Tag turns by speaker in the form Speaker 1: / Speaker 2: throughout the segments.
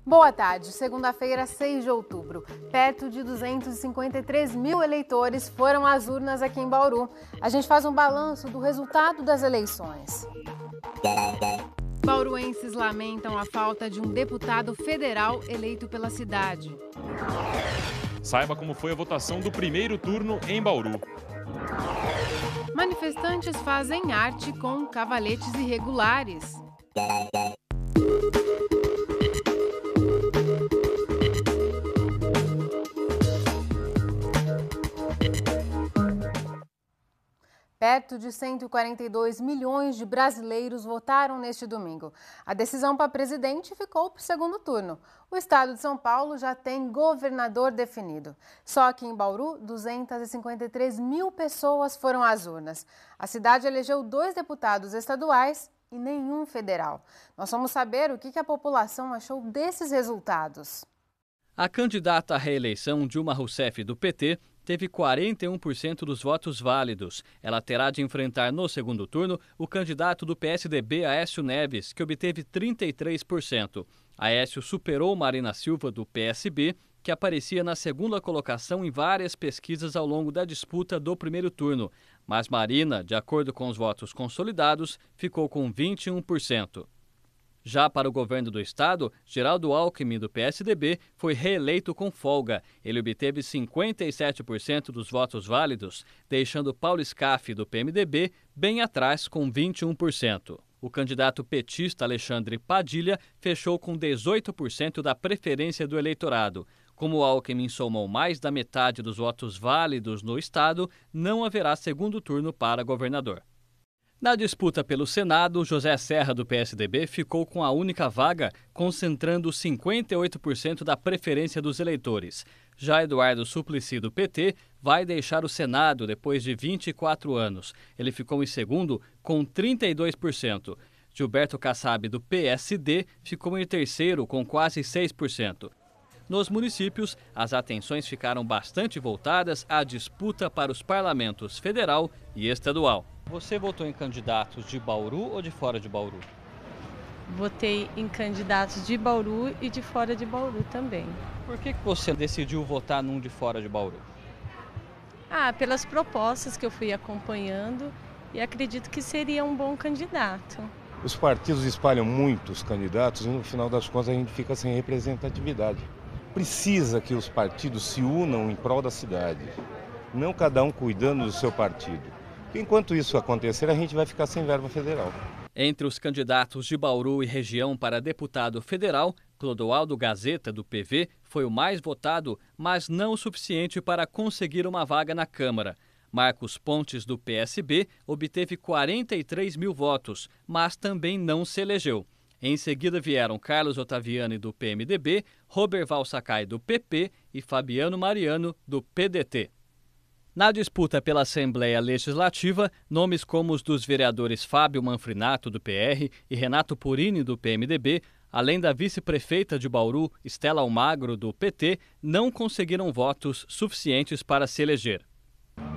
Speaker 1: Boa tarde, segunda-feira, 6 de outubro. Perto de 253 mil eleitores foram às urnas aqui em Bauru. A gente faz um balanço do resultado das eleições. Bauruenses lamentam a falta de um deputado federal eleito pela cidade.
Speaker 2: Saiba como foi a votação do primeiro turno em Bauru.
Speaker 1: Manifestantes fazem arte com cavaletes irregulares. Perto de 142 milhões de brasileiros votaram neste domingo. A decisão para presidente ficou para o segundo turno. O estado de São Paulo já tem governador definido. Só aqui em Bauru, 253 mil pessoas foram às urnas. A cidade elegeu 2 deputados estaduais e nenhum federal. Nós vamos saber o que a população achou desses resultados.
Speaker 3: A candidata à reeleição, Dilma Rousseff, do PT, teve 41% dos votos válidos. Ela terá de enfrentar no segundo turno o candidato do PSDB, Aécio Neves, que obteve 33%. Aécio superou Marina Silva, do PSB, que aparecia na segunda colocação em várias pesquisas ao longo da disputa do primeiro turno. Mas Marina, de acordo com os votos consolidados, ficou com 21%. Já para o governo do estado, Geraldo Alckmin, do PSDB, foi reeleito com folga. Ele obteve 57% dos votos válidos, deixando Paulo Scaff, do PMDB, bem atrás com 21%. O candidato petista Alexandre Padilha fechou com 18% da preferência do eleitorado. Como Alckmin somou mais da metade dos votos válidos no estado, não haverá segundo turno para governador. Na disputa pelo Senado, José Serra, do PSDB, ficou com a única vaga, concentrando 58% da preferência dos eleitores. Já Eduardo Suplicy, do PT, vai deixar o Senado depois de 24 anos. Ele ficou em segundo, com 32%. Gilberto Kassab, do PSD, ficou em terceiro, com quase 6%. Nos municípios, as atenções ficaram bastante voltadas à disputa para os parlamentos federal e estadual. Você votou em candidatos de Bauru ou de fora de Bauru?
Speaker 4: Votei em candidatos de Bauru e de fora de Bauru também.
Speaker 3: Por que você decidiu votar num de fora de Bauru?
Speaker 4: Pelas propostas que eu fui acompanhando e acredito que seria um bom candidato.
Speaker 5: Os partidos espalham muitos candidatos e no final das contas a gente fica sem representatividade. Precisa que os partidos se unam em prol da cidade, não cada um cuidando do seu partido. Enquanto isso acontecer, a gente vai ficar sem verba federal.
Speaker 3: Entre os candidatos de Bauru e região para deputado federal, Clodoaldo Gazeta, do PV, foi o mais votado, mas não o suficiente para conseguir uma vaga na Câmara. Marcos Pontes, do PSB, obteve 43 mil votos, mas também não se elegeu. Em seguida vieram Carlos Ottaviani, do PMDB, Roberval Sakai, do PP e Fabiano Mariano, do PDT. Na disputa pela Assembleia Legislativa, nomes como os dos vereadores Fábio Manfrinato, do PR, e Renato Purini, do PMDB, além da vice-prefeita de Bauru, Estela Almagro, do PT, não conseguiram votos suficientes para se eleger.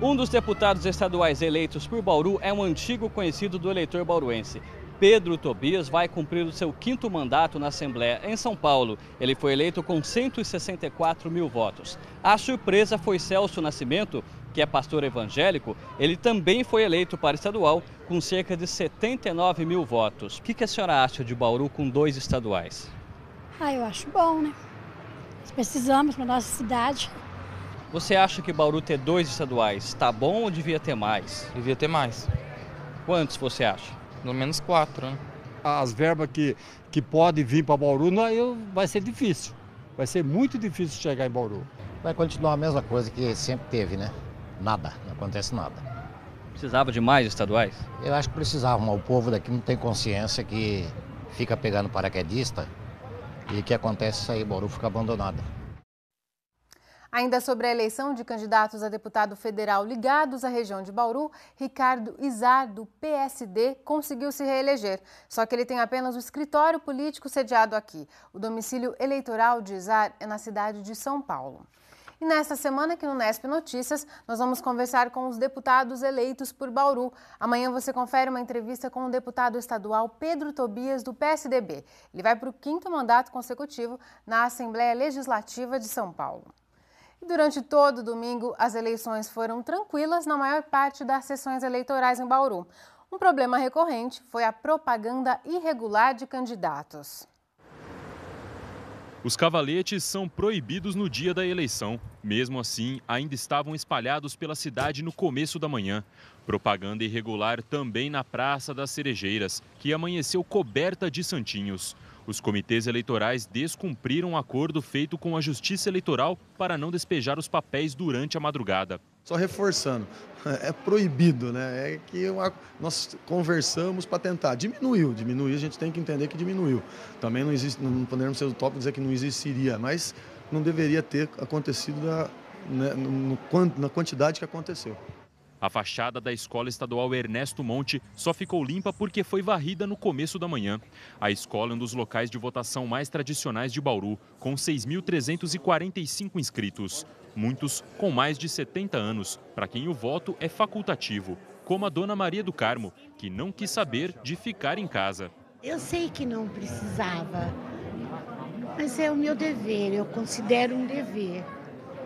Speaker 3: Um dos deputados estaduais eleitos por Bauru é um antigo conhecido do eleitor bauruense. Pedro Tobias vai cumprir o seu 5º mandato na Assembleia em São Paulo. Ele foi eleito com 164 mil votos. A surpresa foi Celso Nascimento, que é pastor evangélico. Ele também foi eleito para estadual com cerca de 79 mil votos. O que a senhora acha de Bauru com 2 estaduais?
Speaker 6: Eu acho bom, né? Nós precisamos para nossa cidade.
Speaker 3: Você acha que Bauru ter 2 estaduais está bom ou devia ter mais?
Speaker 7: Devia ter mais.
Speaker 3: Quantos você acha?
Speaker 7: Pelo menos 4, né?
Speaker 8: As verbas que podem vir para Bauru vai ser difícil. Vai ser muito difícil chegar em Bauru.
Speaker 9: Vai continuar a mesma coisa que sempre teve, né? Nada, não acontece nada.
Speaker 3: Precisava de mais estaduais?
Speaker 9: Eu acho que precisava, mas o povo daqui não tem consciência que fica pegando paraquedista e o que acontece isso aí, Bauru fica abandonada.
Speaker 1: Ainda sobre a eleição de candidatos a deputado federal ligados à região de Bauru, Ricardo Izar, do PSD, conseguiu se reeleger. Só que ele tem apenas o escritório político sediado aqui. O domicílio eleitoral de Izar é na cidade de São Paulo. E nesta semana aqui no Nesp Notícias, nós vamos conversar com os deputados eleitos por Bauru. Amanhã você confere uma entrevista com o deputado estadual Pedro Tobias, do PSDB. Ele vai para o 5º mandato consecutivo na Assembleia Legislativa de São Paulo. E durante todo o domingo, as eleições foram tranquilas na maior parte das sessões eleitorais em Bauru. Um problema recorrente foi a propaganda irregular de candidatos.
Speaker 2: Os cavaletes são proibidos no dia da eleição. Mesmo assim, ainda estavam espalhados pela cidade no começo da manhã. Propaganda irregular também na Praça das Cerejeiras, que amanheceu coberta de santinhos. Os comitês eleitorais descumpriram um acordo feito com a Justiça Eleitoral para não despejar os papéis durante a madrugada.
Speaker 10: Só reforçando, é proibido, né? É que nós conversamos para tentar. Diminuir, a gente tem que entender que diminuiu. Também não existe, não podemos ser utópicos dizer que não existiria, mas não deveria ter acontecido na quantidade que aconteceu.
Speaker 2: A fachada da Escola Estadual Ernesto Monte só ficou limpa porque foi varrida no começo da manhã. A escola é um dos locais de votação mais tradicionais de Bauru, com 6.345 inscritos. Muitos com mais de 70 anos, para quem o voto é facultativo, como a dona Maria do Carmo, que não quis saber de ficar em casa.
Speaker 11: Eu sei que não precisava, mas é o meu dever, eu considero um dever.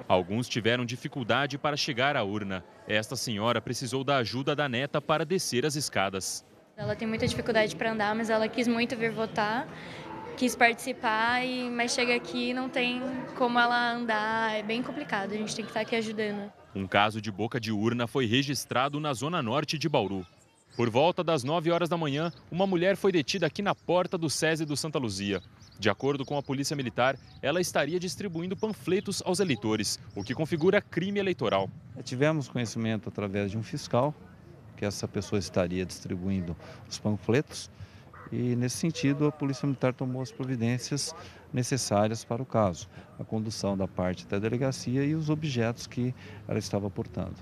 Speaker 2: Alguns tiveram dificuldade para chegar à urna. Esta senhora precisou da ajuda da neta para descer as escadas.
Speaker 12: Ela tem muita dificuldade para andar, mas ela quis muito vir votar, quis participar, mas chega aqui e não tem como ela andar, é bem complicado, a gente tem que estar aqui ajudando.
Speaker 2: Um caso de boca de urna foi registrado na zona norte de Bauru. Por volta das 9 horas da manhã, uma mulher foi detida aqui na porta do SESI do Santa Luzia. De acordo com a Polícia Militar, ela estaria distribuindo panfletos aos eleitores, o que configura crime eleitoral.
Speaker 13: Tivemos conhecimento através de um fiscal que essa pessoa estaria distribuindo os panfletos e, nesse sentido, a Polícia Militar tomou as providências necessárias para o caso, a condução da parte da delegacia e os objetos que ela estava portando.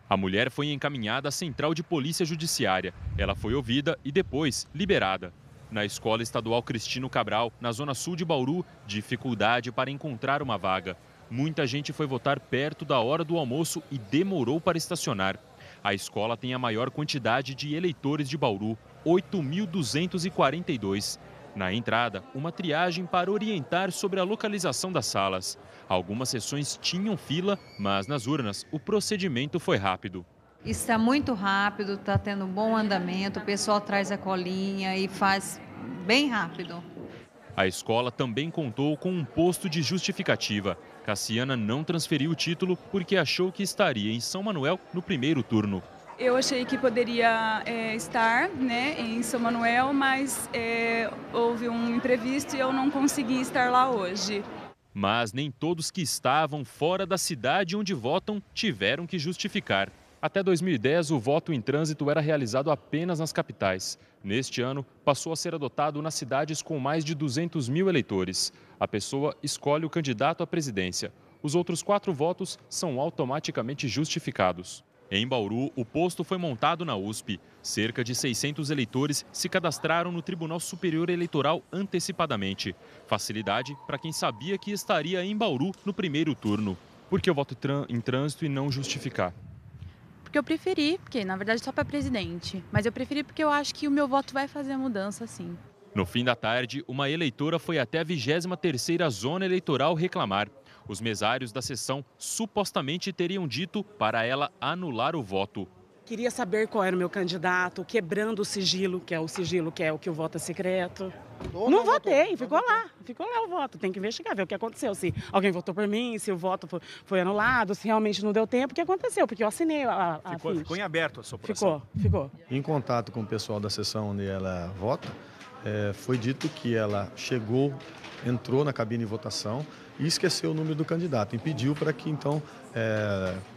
Speaker 2: A mulher foi encaminhada à Central de Polícia Judiciária. Ela foi ouvida e depois liberada. Na Escola Estadual Cristino Cabral, na zona sul de Bauru, dificuldade para encontrar uma vaga. Muita gente foi votar perto da hora do almoço e demorou para estacionar. A escola tem a maior quantidade de eleitores de Bauru, 8.242. Na entrada, uma triagem para orientar sobre a localização das salas. Algumas sessões tinham fila, mas nas urnas o procedimento foi rápido.
Speaker 14: Está muito rápido, está tendo um bom andamento, o pessoal traz a colinha e faz bem rápido.
Speaker 2: A escola também contou com um posto de justificativa. Cassiana não transferiu o título porque achou que estaria em São Manuel no primeiro turno.
Speaker 15: Eu achei que poderia estar, em São Manuel, mas houve um imprevisto e eu não consegui estar lá hoje.
Speaker 2: Mas nem todos que estavam fora da cidade onde votam tiveram que justificar. Até 2010, o voto em trânsito era realizado apenas nas capitais. Neste ano, passou a ser adotado nas cidades com mais de 200 mil eleitores. A pessoa escolhe o candidato à presidência. Os outros 4 votos são automaticamente justificados. Em Bauru, o posto foi montado na USP. Cerca de 600 eleitores se cadastraram no Tribunal Superior Eleitoral antecipadamente. Facilidade para quem sabia que estaria em Bauru no primeiro turno. Por que eu voto em trânsito e não justificar?
Speaker 16: Porque eu preferi, porque na verdade só para presidente, mas eu preferi porque eu acho que o meu voto vai fazer a mudança, sim.
Speaker 2: No fim da tarde, uma eleitora foi até a 23ª Zona Eleitoral reclamar. Os mesários da sessão supostamente teriam dito para ela anular o voto.
Speaker 17: Queria saber qual era o meu candidato, quebrando o sigilo, que é o que o voto é secreto. Não votei, ficou lá o voto. Tem que investigar, ver o que aconteceu. Se alguém votou por mim, se o voto foi anulado, se realmente não deu tempo, o que aconteceu? Porque eu assinei a
Speaker 18: ficou em aberto a sua apuração?
Speaker 17: Ficou.
Speaker 10: Em contato com o pessoal da sessão onde ela vota, foi dito que ela entrou na cabine de votação e esqueceu o número do candidato. Impediu para que, então,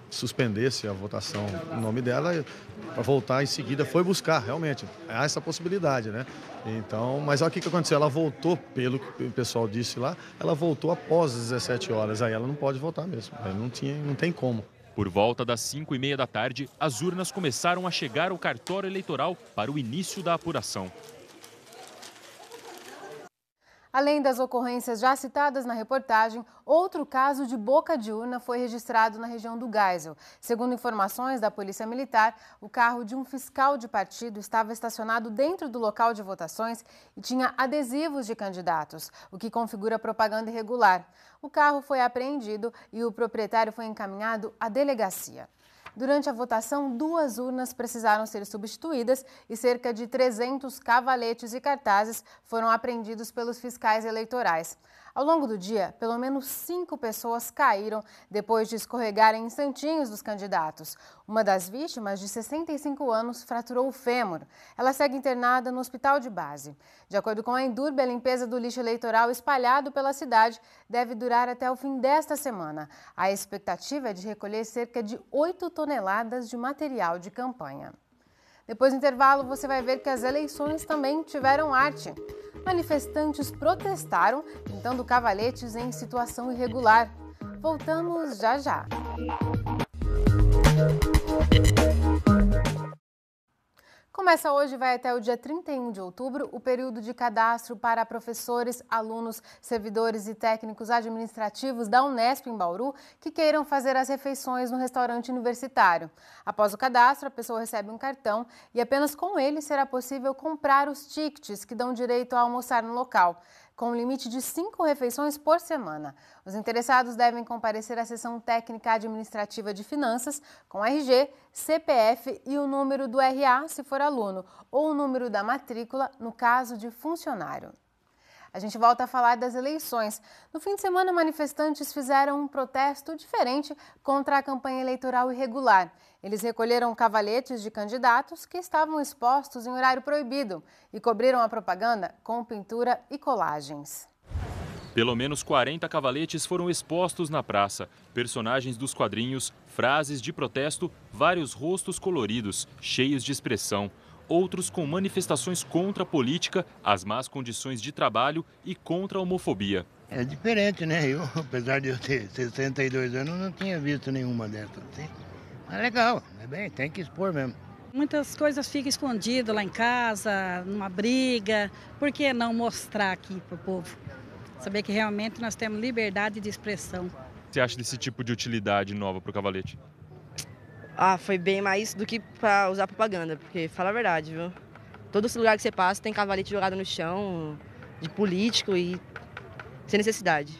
Speaker 10: suspendesse a votação no nome dela, para voltar em seguida, foi buscar, realmente, há essa possibilidade, né? Então, mas olha o que aconteceu, ela voltou, pelo que o pessoal disse lá, ela voltou após as 17 horas, aí ela não pode votar mesmo, não tem como.
Speaker 2: Por volta das 5h30 da tarde, as urnas começaram a chegar ao cartório eleitoral para o início da apuração.
Speaker 1: Além das ocorrências já citadas na reportagem, outro caso de boca de urna foi registrado na região do Geisel. Segundo informações da Polícia Militar, o carro de um fiscal de partido estava estacionado dentro do local de votações e tinha adesivos de candidatos, o que configura propaganda irregular. O carro foi apreendido e o proprietário foi encaminhado à delegacia. Durante a votação, 2 urnas precisaram ser substituídas e cerca de 300 cavaletes e cartazes foram apreendidos pelos fiscais eleitorais. Ao longo do dia, pelo menos 5 pessoas caíram depois de escorregarem em santinhos dos candidatos. Uma das vítimas, de 65 anos, fraturou o fêmur. Ela segue internada no hospital de base. De acordo com a Endurbe, a limpeza do lixo eleitoral espalhado pela cidade deve durar até o fim desta semana. A expectativa é de recolher cerca de 8 toneladas de material de campanha. Depois do intervalo, você vai ver que as eleições também tiveram arte. Manifestantes protestaram, pintando cavaletes em situação irregular. Voltamos já já. Começa hoje e vai até o dia 31 de outubro o período de cadastro para professores, alunos, servidores e técnicos administrativos da Unesp em Bauru que queiram fazer as refeições no restaurante universitário. Após o cadastro, a pessoa recebe um cartão e apenas com ele será possível comprar os tickets que dão direito a almoçar no local, com um limite de 5 refeições por semana. Os interessados devem comparecer à seção técnica administrativa de finanças com RG, CPF e o número do RA, se for aluno, ou o número da matrícula, no caso de funcionário. A gente volta a falar das eleições. No fim de semana, manifestantes fizeram um protesto diferente contra a campanha eleitoral irregular. Eles recolheram cavaletes de candidatos que estavam expostos em horário proibido e cobriram a propaganda com pintura e colagens.
Speaker 2: Pelo menos 40 cavaletes foram expostos na praça. Personagens dos quadrinhos, frases de protesto, vários rostos coloridos, cheios de expressão. Outros com manifestações contra a política, as más condições de trabalho e contra a homofobia.
Speaker 19: É diferente, né? Eu, apesar de eu ter 62 anos, não tinha visto nenhuma dessas. Mas legal, é bem, tem que expor mesmo.
Speaker 20: Muitas coisas ficam escondidas lá em casa, numa briga. Por que não mostrar aqui para o povo? Saber que realmente nós temos liberdade de expressão.
Speaker 2: O que você acha desse tipo de utilidade nova para o cavalete?
Speaker 21: Foi bem mais do que para usar propaganda, porque fala a verdade, viu? Todo esse lugar que você passa tem cavalete jogado no chão, de político e sem necessidade.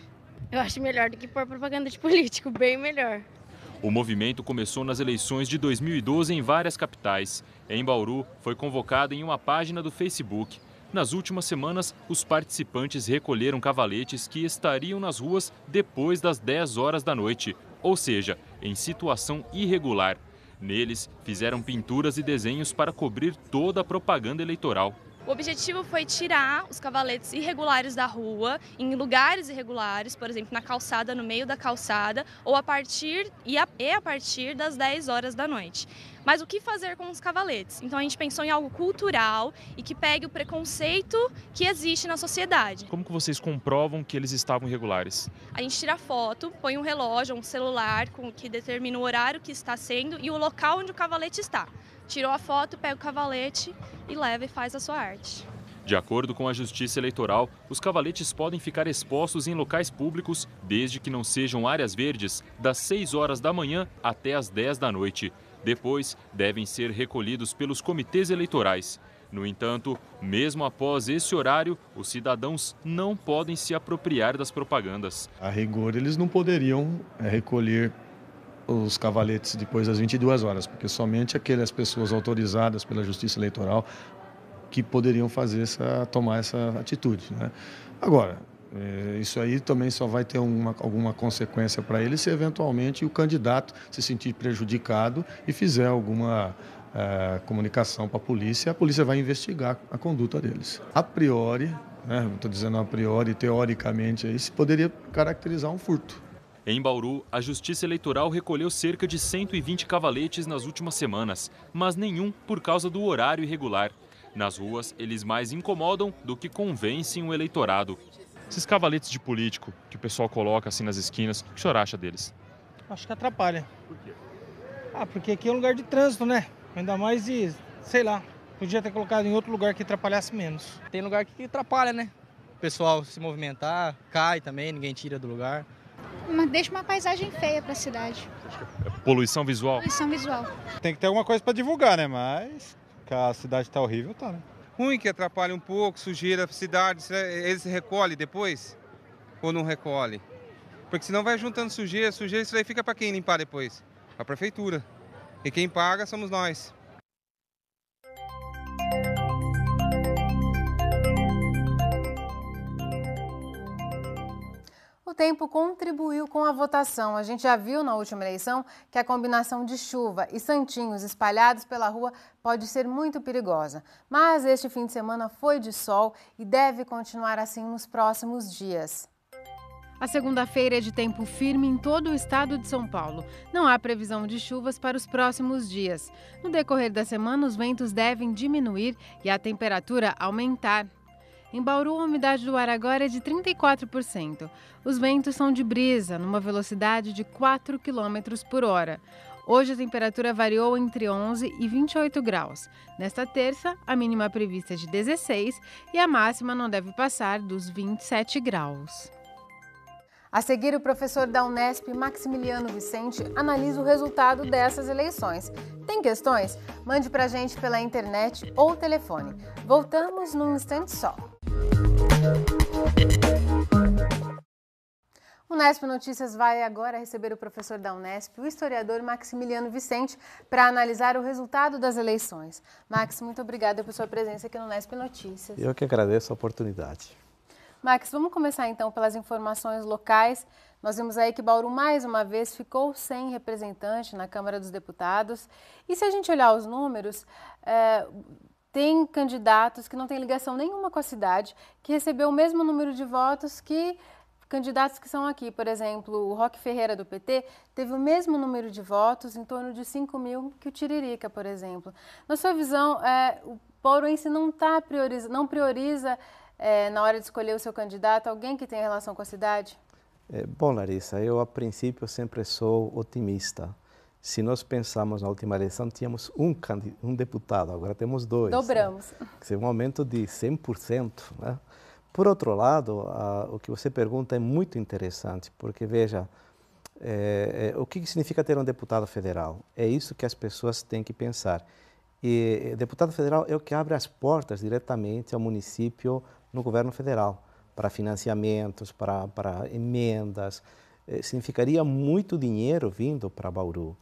Speaker 22: Eu acho melhor do que pôr propaganda de político, bem melhor.
Speaker 2: O movimento começou nas eleições de 2012 em várias capitais. Em Bauru, foi convocado em uma página do Facebook. Nas últimas semanas, os participantes recolheram cavaletes que estariam nas ruas depois das 10 horas da noite, ou seja, em situação irregular. Neles, fizeram pinturas e desenhos para cobrir toda a propaganda eleitoral.
Speaker 23: O objetivo foi tirar os cavaletes irregulares da rua, em lugares irregulares, por exemplo, na calçada, no meio da calçada, ou a partir das 10 horas da noite. Mas o que fazer com os cavaletes? Então a gente pensou em algo cultural e que pegue o preconceito que existe na sociedade.
Speaker 2: Como que vocês comprovam que eles estavam irregulares?
Speaker 23: A gente tira foto, põe um relógio, um celular que determina o horário que está sendo e o local onde o cavalete está. Tirou a foto, pega o cavalete e leva e faz a sua arte.
Speaker 2: De acordo com a Justiça Eleitoral, os cavaletes podem ficar expostos em locais públicos, desde que não sejam áreas verdes, das 6 horas da manhã até as 10 da noite. Depois, devem ser recolhidos pelos comitês eleitorais. No entanto, mesmo após esse horário, os cidadãos não podem se apropriar das propagandas.
Speaker 10: A rigor, eles não poderiam recolher os cavaletes depois das 22 horas, porque somente aquelas pessoas autorizadas pela Justiça Eleitoral que poderiam tomar essa atitude, né? Agora, isso aí também só vai ter alguma consequência para ele se eventualmente o candidato se sentir prejudicado e fizer alguma comunicação para a polícia vai investigar a conduta deles. A priori, né, estou dizendo a priori, teoricamente, aí se poderia caracterizar um furto.
Speaker 2: Em Bauru, a Justiça Eleitoral recolheu cerca de 120 cavaletes nas últimas semanas, mas nenhum por causa do horário irregular. Nas ruas, eles mais incomodam do que convencem o eleitorado. Esses cavaletes de político que o pessoal coloca assim nas esquinas, o que o senhor acha deles?
Speaker 24: Acho que atrapalha.
Speaker 2: Por quê?
Speaker 24: Porque aqui é um lugar de trânsito, né? Ainda mais de, sei lá, podia ter colocado em outro lugar que atrapalhasse menos.
Speaker 21: Tem lugar que atrapalha, né?
Speaker 4: o pessoal se movimentar, cai também, ninguém tira do lugar.
Speaker 5: Mas deixa uma paisagem feia para a cidade.
Speaker 2: Poluição visual?
Speaker 5: Poluição visual.
Speaker 6: Tem que ter alguma coisa para divulgar, né? Mas que a cidade está horrível, tá, né?
Speaker 7: Ruim que atrapalha um pouco, sujeira a cidade. Eles recolhem depois ou não recolhem? Porque senão vai juntando sujeira, isso daí fica para quem limpar depois? A prefeitura. E quem paga somos nós.
Speaker 1: O tempo contribuiu com a votação. A gente já viu na última eleição que a combinação de chuva e santinhos espalhados pela rua pode ser muito perigosa. Mas este fim de semana foi de sol e deve continuar assim nos próximos dias. A segunda-feira é de tempo firme em todo o estado de São Paulo. Não há previsão de chuvas para os próximos dias. No decorrer da semana, os ventos devem diminuir e a temperatura aumentar. Em Bauru, a umidade do ar agora é de 34%. Os ventos são de brisa, numa velocidade de 4 km por hora. Hoje a temperatura variou entre 11 e 28 graus. Nesta terça, a mínima prevista é de 16 e a máxima não deve passar dos 27 graus. A seguir, o professor da Unesp, Maximiliano Vicente, analisa o resultado dessas eleições. Tem questões? Mande pra gente pela internet ou telefone. Voltamos num instante só. Unesp Notícias vai agora receber o professor da Unesp, o historiador Maximiliano Vicente, para analisar o resultado das eleições. Max, muito obrigada por sua presença aqui no Unesp Notícias.
Speaker 25: Eu que agradeço a oportunidade.
Speaker 1: Max, vamos começar então pelas informações locais. Nós vimos aí que Bauru, mais uma vez, ficou sem representante na Câmara dos Deputados. E se a gente olhar os números, tem candidatos que não têm ligação nenhuma com a cidade, que recebeu o mesmo número de votos que candidatos que são aqui. Por exemplo, o Roque Ferreira, do PT, teve o mesmo número de votos, em torno de 5 mil, que o Tiririca, por exemplo. Na sua visão, o bauruense não prioriza na hora de escolher o seu candidato, alguém que tenha relação com a cidade?
Speaker 25: Bom, Larissa, eu a princípio sempre sou otimista. Se nós pensamos na última eleição, tínhamos um deputado, agora temos 2.
Speaker 1: Dobramos.
Speaker 25: É um aumento de 100%. Né? Por outro lado, o que você pergunta é muito interessante, porque veja, o que significa ter um deputado federal? É isso que as pessoas têm que pensar. E deputado federal é o que abre as portas diretamente ao município no governo federal, para financiamentos, para emendas. Significaria muito dinheiro vindo para Bauru.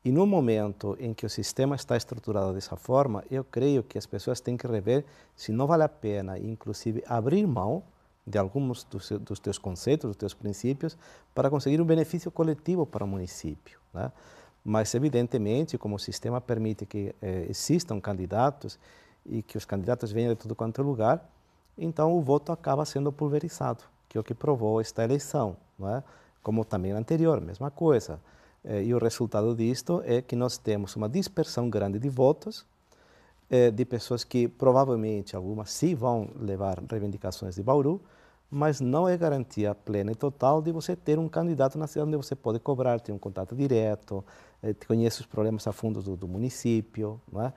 Speaker 25: E no momento em que o sistema está estruturado dessa forma, eu creio que as pessoas têm que rever se não vale a pena, inclusive, abrir mão de alguns dos teus conceitos, dos teus princípios, para conseguir um benefício coletivo para o município, né? Mas, evidentemente, como o sistema permite que existam candidatos e que os candidatos venham de tudo quanto é lugar, então o voto acaba sendo pulverizado, que é o que provou esta eleição, não é? Como também a anterior, mesma coisa. E o resultado disto é que nós temos uma dispersão grande de votos, de pessoas que provavelmente, algumas sim vão levar reivindicações de Bauru, mas não é garantia plena e total de você ter um candidato na cidade onde você pode cobrar, ter um contato direto, conhece os problemas a fundo do município, não é?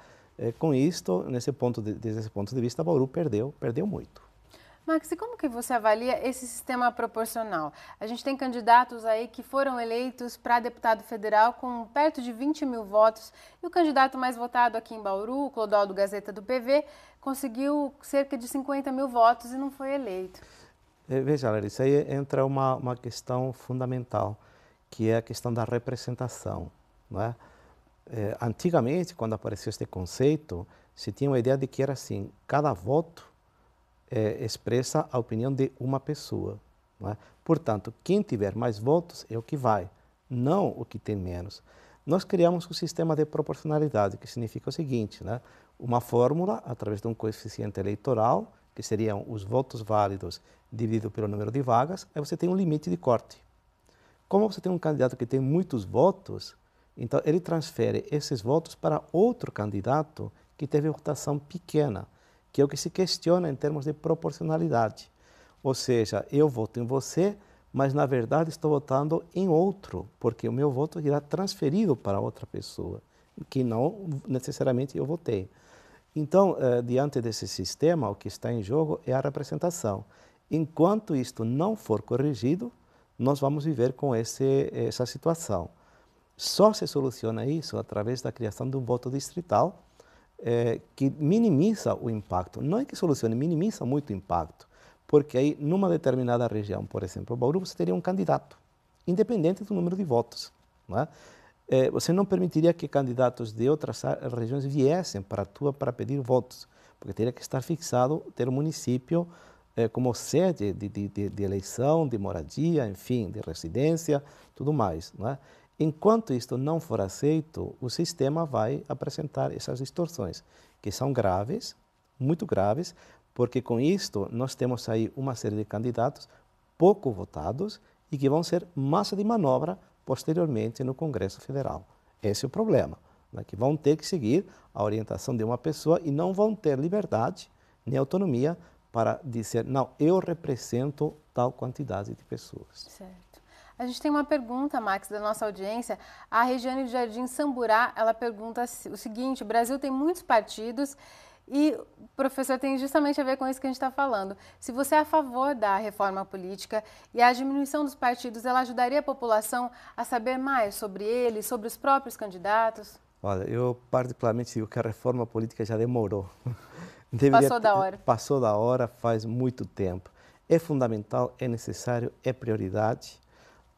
Speaker 25: Com isto, desde esse ponto de vista, Bauru perdeu muito.
Speaker 1: Max, e como que você avalia esse sistema proporcional? A gente tem candidatos aí que foram eleitos para deputado federal com perto de 20 mil votos e o candidato mais votado aqui em Bauru, o Clodoaldo Gazeta do PV, conseguiu cerca de 50 mil votos e não foi eleito.
Speaker 25: Veja, Larissa, aí entra uma questão fundamental, que é a questão da representação, não é? Antigamente, quando apareceu este conceito, se tinha uma ideia de que era assim, cada voto expressa a opinião de uma pessoa, não é? Portanto, quem tiver mais votos é o que vai, não o que tem menos. Nós criamos um sistema de proporcionalidade, que significa o seguinte, né? Uma fórmula, através de um coeficiente eleitoral, que seriam os votos válidos dividido pelo número de vagas, aí você tem um limite de corte. Como você tem um candidato que tem muitos votos, então ele transfere esses votos para outro candidato que teve votação pequena, que é o que se questiona em termos de proporcionalidade. Ou seja, eu voto em você, mas na verdade estou votando em outro, porque o meu voto irá transferido para outra pessoa, que não necessariamente eu votei. Então, diante desse sistema, o que está em jogo é a representação. Enquanto isto não for corrigido, nós vamos viver com essa situação. Só se soluciona isso através da criação de um voto distrital que minimiza o impacto. Não é que solucione, minimiza muito o impacto. Porque aí, numa determinada região, por exemplo, Bauru, você teria um candidato, independente do número de votos. Não é? Você não permitiria que candidatos de outras regiões viessem para a tua para pedir votos, porque teria que estar fixado, ter um município como sede de eleição, de moradia, enfim, de residência, tudo mais. Não é? Enquanto isto não for aceito, o sistema vai apresentar essas distorções, que são graves, muito graves, porque com isto nós temos aí uma série de candidatos pouco votados e que vão ser massa de manobra posteriormente no Congresso Federal. Esse é o problema, né? Que vão ter que seguir a orientação de uma pessoa e não vão ter liberdade nem autonomia para dizer, não, eu represento tal quantidade de pessoas.
Speaker 1: Certo. A gente tem uma pergunta, Max, da nossa audiência. A Regiane de Jardim Samburá, ela pergunta o seguinte: o Brasil tem muitos partidos e, professor, tem justamente a ver com isso que a gente está falando. Se você é a favor da reforma política e a diminuição dos partidos, ela ajudaria a população a saber mais sobre eles, sobre os próprios candidatos?
Speaker 25: Olha, eu particularmente digo que a reforma política já demorou.
Speaker 1: Passou da hora.
Speaker 25: Passou da hora faz muito tempo. É fundamental, é necessário, é prioridade,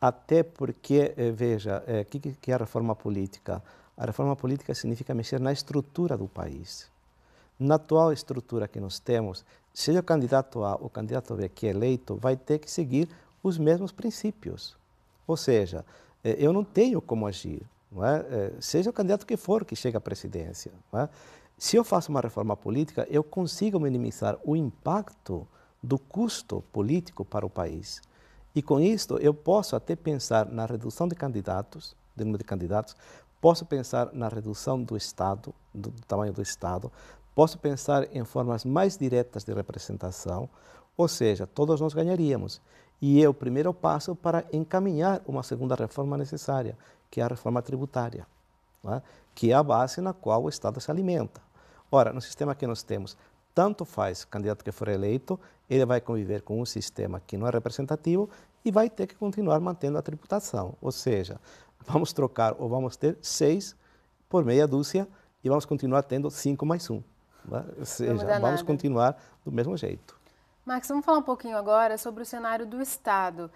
Speaker 25: até porque, veja, o que é a reforma política? A reforma política significa mexer na estrutura do país. Na atual estrutura que nós temos, seja o candidato A ou o candidato B que é eleito, vai ter que seguir os mesmos princípios. Ou seja, eu não tenho como agir, não é? Seja o candidato que for que chegue à presidência. Não é? Se eu faço uma reforma política, eu consigo minimizar o impacto do custo político para o país. E com isso, eu posso até pensar na redução de candidatos, do número de candidatos, posso pensar na redução do Estado, do tamanho do Estado, posso pensar em formas mais diretas de representação, ou seja, todos nós ganharíamos. E é o primeiro passo para encaminhar uma segunda reforma necessária, que é a reforma tributária, não é? Que é a base na qual o Estado se alimenta. Ora, no sistema que nós temos, tanto faz o candidato que for eleito, ele vai conviver com um sistema que não é representativo e vai ter que continuar mantendo a tributação. Ou seja, vamos trocar ou vamos ter 6 por meia dúzia e vamos continuar tendo 5 mais 1. Ou seja, vamos continuar do mesmo jeito.
Speaker 1: Max, vamos falar um pouquinho agora sobre o cenário do Estado.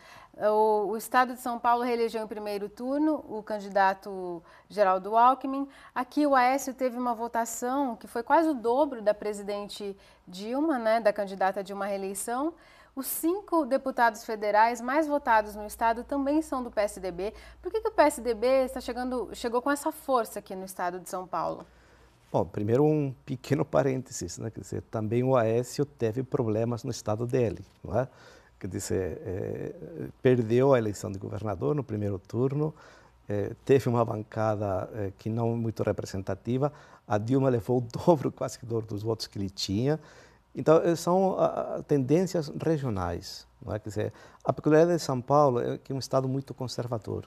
Speaker 1: O Estado de São Paulo reelegeu em primeiro turno o candidato Geraldo Alckmin. Aqui o Aécio teve uma votação que foi quase o dobro da presidente Dilma, né, da candidata Dilma à reeleição. Os 5 deputados federais mais votados no Estado também são do PSDB. Por que o PSDB chegou com essa força aqui no Estado de São Paulo?
Speaker 25: Bom, primeiro um pequeno parênteses, né? Quer dizer, também o Aécio teve problemas no estado dele, não é? Quer dizer, perdeu a eleição de governador no primeiro turno, teve uma bancada que não muito representativa, a Dilma levou o dobro, quase que o dobro dos votos que ele tinha. Então, são tendências regionais, não é? Quer dizer, a peculiaridade de São Paulo é que é um estado muito conservador,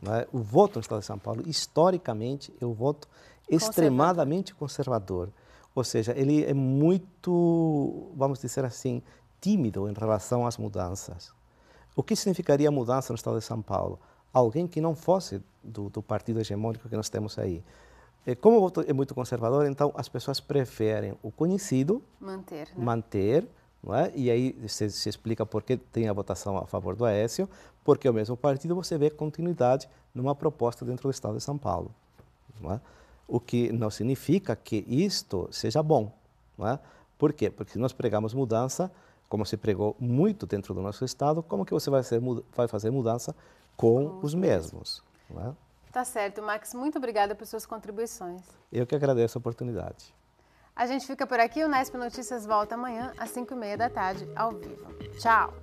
Speaker 25: não é? O voto no estado de São Paulo, historicamente, é o voto extremadamente conservador. Ou seja, ele é muito, vamos dizer assim, tímido em relação às mudanças. O que significaria mudança no estado de São Paulo? Alguém que não fosse do partido hegemônico que nós temos aí. Como o voto é muito conservador, então as pessoas preferem o conhecido, manter, não é? E aí se explica por que tem a votação a favor do Aécio, porque o mesmo partido você vê continuidade numa proposta dentro do estado de São Paulo, não é? O que não significa que isto seja bom, não é? Por quê? Porque se nós pregamos mudança, como se pregou muito dentro do nosso estado, como que você vai fazer mudança com os mesmos, não é?
Speaker 1: Tá certo, Max. Muito obrigada por suas contribuições.
Speaker 25: Eu que agradeço a oportunidade.
Speaker 1: A gente fica por aqui. O Nesp Notícias volta amanhã às 5h30 da tarde, ao vivo. Tchau!